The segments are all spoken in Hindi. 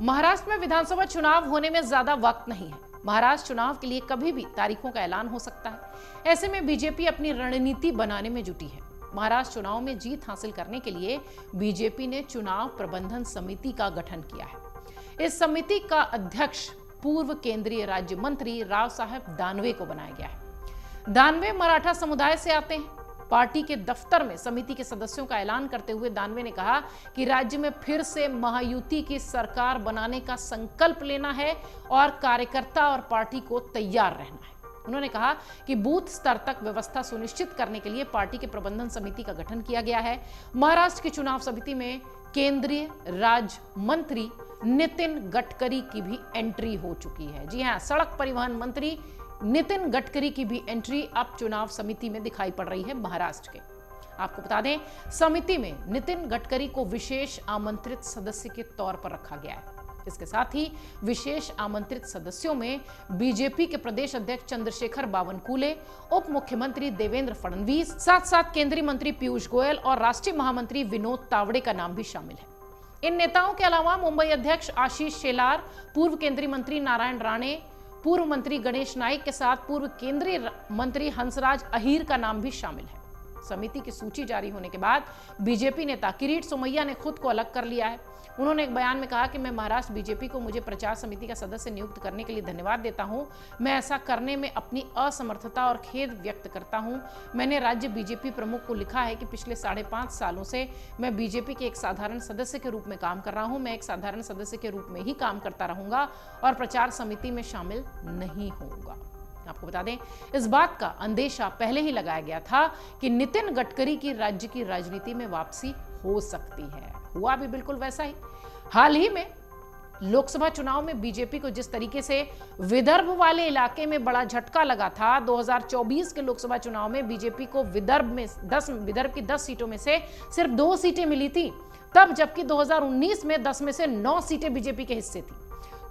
महाराष्ट्र में विधानसभा चुनाव होने में ज्यादा वक्त नहीं है। महाराष्ट्र चुनाव के लिए कभी भी तारीखों का ऐलान हो सकता है। ऐसे में बीजेपी अपनी रणनीति बनाने में जुटी है। महाराष्ट्र चुनाव में जीत हासिल करने के लिए बीजेपी ने चुनाव प्रबंधन समिति का गठन किया है। इस समिति का अध्यक्ष पूर्व केंद्रीय राज्य मंत्री राव साहेब दानवे को बनाया गया है। दानवे मराठा समुदाय से आते हैं। पार्टी के दफ्तर में समिति के सदस्यों का ऐलान करते हुए दानवे ने कहा कि राज्य में फिर से महायुति की सरकार बनाने का संकल्प लेना है और कार्यकर्ता और पार्टी को तैयार रहना है। उन्होंने कहा कि बूथ स्तर तक व्यवस्था सुनिश्चित करने के लिए पार्टी के प्रबंधन समिति का गठन किया गया है। महाराष्ट्र की चुनाव समिति में केंद्रीय राज्य मंत्री नितिन गडकरी की भी एंट्री हो चुकी है। जी हां, सड़क परिवहन मंत्री नितिन गडकरी की भी एंट्री अब चुनाव समिति में दिखाई पड़ रही है महाराष्ट्र के। आपको बता दें, समिति में नितिन गडकरी को विशेष आमंत्रित सदस्य के तौर पर रखा गया है। इसके साथ ही विशेष आमंत्रित सदस्यों में बीजेपी के प्रदेश अध्यक्ष चंद्रशेखर बावनकुले, उप मुख्यमंत्री देवेंद्र फडणवीस, साथ साथ केंद्रीय मंत्री पीयूष गोयल और राष्ट्रीय महामंत्री विनोद तावड़े का नाम भी शामिल है। इन नेताओं के अलावा मुंबई अध्यक्ष आशीष शेलार, पूर्व केंद्रीय मंत्री नारायण राणे, पूर्व मंत्री गणेश नाइक के साथ पूर्व केंद्रीय मंत्री हंसराज अहीर का नाम भी शामिल है। समिति की सूची जारी होने के बाद बीजेपी नेता किरीट सोमैया ने खुद को अलग कर लिया है। उन्होंने एक बयान में कहा कि मैं महाराष्ट्र बीजेपी को मुझे प्रचार समिति का सदस्य नियुक्त करने के लिए धन्यवाद देता हूं। मैं ऐसा करने में अपनी असमर्थता और खेद व्यक्त करता हूं। मैंने राज्य बीजेपी प्रमुख को लिखा है कि पिछले 5.5 सालों से मैं बीजेपी के एक साधारण सदस्य के रूप में काम कर रहा हूं। मैं एक साधारण सदस्य के रूप में ही काम करता रहूंगा और प्रचार समिति में शामिल नहीं होऊंगा। आपको बता दें, इस बात का अंदेशा पहले ही लगाया गया था कि नितिन गडकरी की राज्य की राजनीति में वापसी हो सकती है। हुआ भी बिल्कुल वैसा ही। हाल ही में लोकसभा चुनाव में बीजेपी को जिस तरीके से विदर्भ वाले इलाके में बड़ा झटका लगा था, 2024 के लोकसभा चुनाव में बीजेपी को विदर्भ की 10 सीटों में से सिर्फ 2 सीटें मिली थी, तब जबकि 2019 में 10 में से 9 सीटें बीजेपी के हिस्से थी।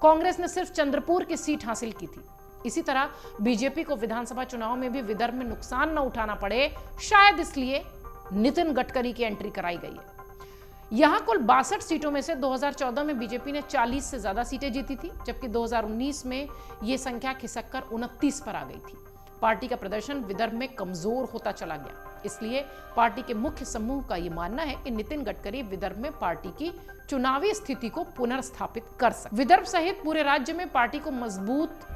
कांग्रेस ने सिर्फ चंद्रपुर की सीट हासिल की थी। इसी तरह बीजेपी को विधानसभा चुनाव में भी विदर्भ में नुकसान न उठाना पड़े, शायद इसलिए नितिन गडकरी की एंट्री कराई गई है। यहां कुल 62 सीटों में से 2014 में बीजेपी ने 40 से ज्यादा सीटें जीती थी, जबकि 2019 में यह संख्या खिसककर 29 पर आ गई थी। पार्टी का प्रदर्शन विदर्भ में कमजोर होता चला गया। इसलिए पार्टी के मुख्य समूह का यह मानना है कि नितिन गडकरी विदर्भ में पार्टी की चुनावी स्थिति को पुनर्स्थापित कर सकते। विदर्भ सहित पूरे राज्य में पार्टी को मजबूत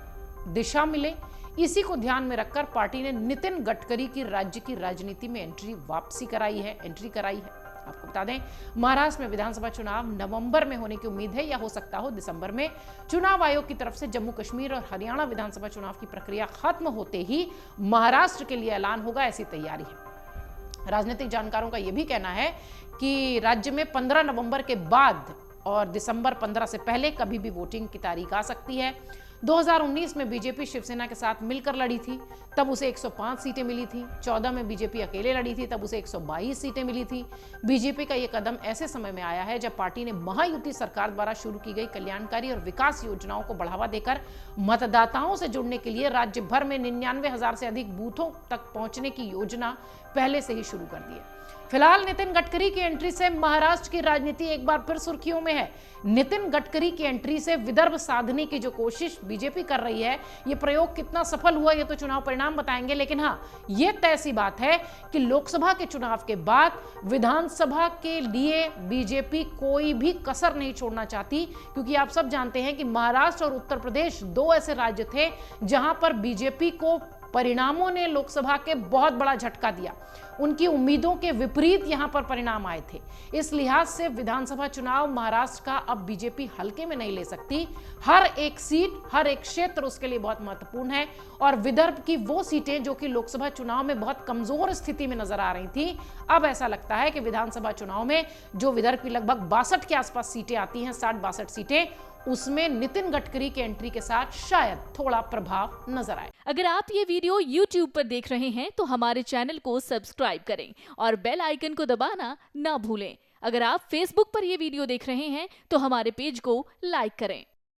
दिशा मिले, इसी को ध्यान में रखकर पार्टी ने नितिन गडकरी की राज्य की राजनीति में एंट्री कराई है। आपको बता दें, महाराष्ट्र में विधानसभा चुनाव नवंबर में होने की उम्मीद है या हो सकता हो दिसंबर में। चुनाव आयोग की तरफ से जम्मू कश्मीर और हरियाणा विधानसभा चुनाव की प्रक्रिया खत्म होते ही महाराष्ट्र के लिए ऐलान होगा, ऐसी तैयारी है। राजनीतिक जानकारों का यह भी कहना है कि राज्य में 15 नवंबर के बाद और दिसंबर 15 से पहले कभी भी वोटिंग की तारीख आ सकती है। 2019 में बीजेपी शिवसेना के साथ मिलकर लड़ी थी, तब उसे 105 सीटें मिली थी। 14 में बीजेपी अकेले लड़ी थी, तब उसे 122 सीटें मिली थी। बीजेपी का यह कदम ऐसे समय में आया है जब पार्टी ने महायुति सरकार द्वारा शुरू की गई कल्याणकारी और विकास योजनाओं को बढ़ावा देकर मतदाताओं से जुड़ने के लिए राज्य भर में 99,000 से अधिक बूथों तक पहुंचने की योजना पहले से ही शुरू कर दी है। फिलहाल नितिन गडकरी की एंट्री से महाराष्ट्र की राजनीति एक बार फिर सुर्खियों में है। नितिन गडकरी की एंट्री से विदर्भ साधने की जो कोशिश बीजेपी कर रही है, ये प्रयोग कितना सफल हुआ ये तो चुनाव परिणाम बताएंगे, लेकिन हाँ, ये तय सी बात है कि लोकसभा के चुनाव के बाद विधानसभा के लिए बीजेपी कोई भी कसर नहीं छोड़ना चाहती, क्योंकि आप सब जानते हैं कि महाराष्ट्र और उत्तर प्रदेश 2 ऐसे राज्य थे जहां पर बीजेपी को परिणामों ने लोकसभा के बहुत बड़ा झटका दिया। उनकी उम्मीदों के विपरीत यहां पर परिणाम आए थे। इस लिहाज से विधानसभा चुनाव महाराष्ट्र का अब बीजेपी हल्के में नहीं ले सकती। हर एक सीट, हर एक क्षेत्र उसके लिए बहुत महत्वपूर्ण है और विदर्भ की वो सीटें जो कि लोकसभा चुनाव में बहुत कमजोर स्थिति में नजर आ रही थी, अब ऐसा लगता है कि विधानसभा चुनाव में जो विदर्भ की लगभग 62 के आसपास सीटें आती हैं, 60-62 सीटें, उसमें नितिन गडकरी की एंट्री के साथ शायद थोड़ा प्रभाव नजर आए। अगर आप ये वीडियो YouTube पर देख रहे हैं तो हमारे चैनल को सब्सक्राइब करें और बेल आइकन को दबाना ना भूलें। अगर आप Facebook पर ये वीडियो देख रहे हैं तो हमारे पेज को लाइक करें।